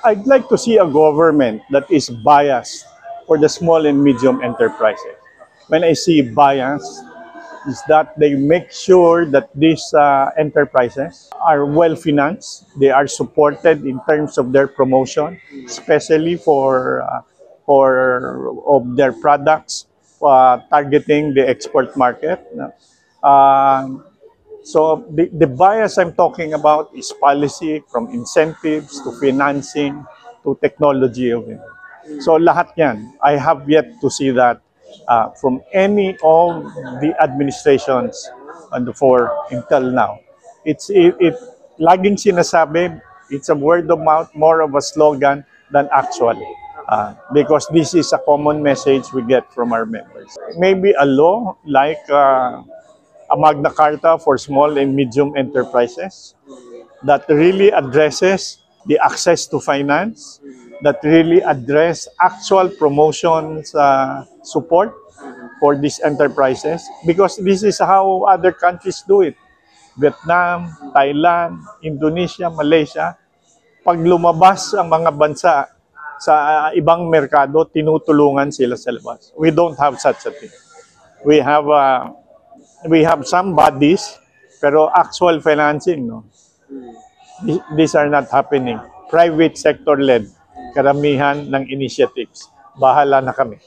I'd like to see a government that is biased for the small and medium enterprises. When I see bias, is that they make sure that these enterprises are well financed, they are supported in terms of their promotion, especially for of their products targeting the export market. Uh, so the bias I'm talking about is policy, from incentives to financing to technology. So lahat yan, I have yet to see that from any of the administrations and for until now. It laging sinasabi, it's a word of mouth, more of a slogan than actually. Because this is a common message we get from our members. Maybe a law like a Magna Carta for small and medium enterprises that really addresses the access to finance, that really address actual promotions support for these enterprises, because this is how other countries do it. Vietnam, Thailand, Indonesia, Malaysia, pag lumabas ang mga bansa sa ibang merkado, tinutulungan sila sa labas. We don't have such a thing. We have some bodies, pero actual financing, no? These are not happening. Private sector led, karamihan ng initiatives. Bahala na kami.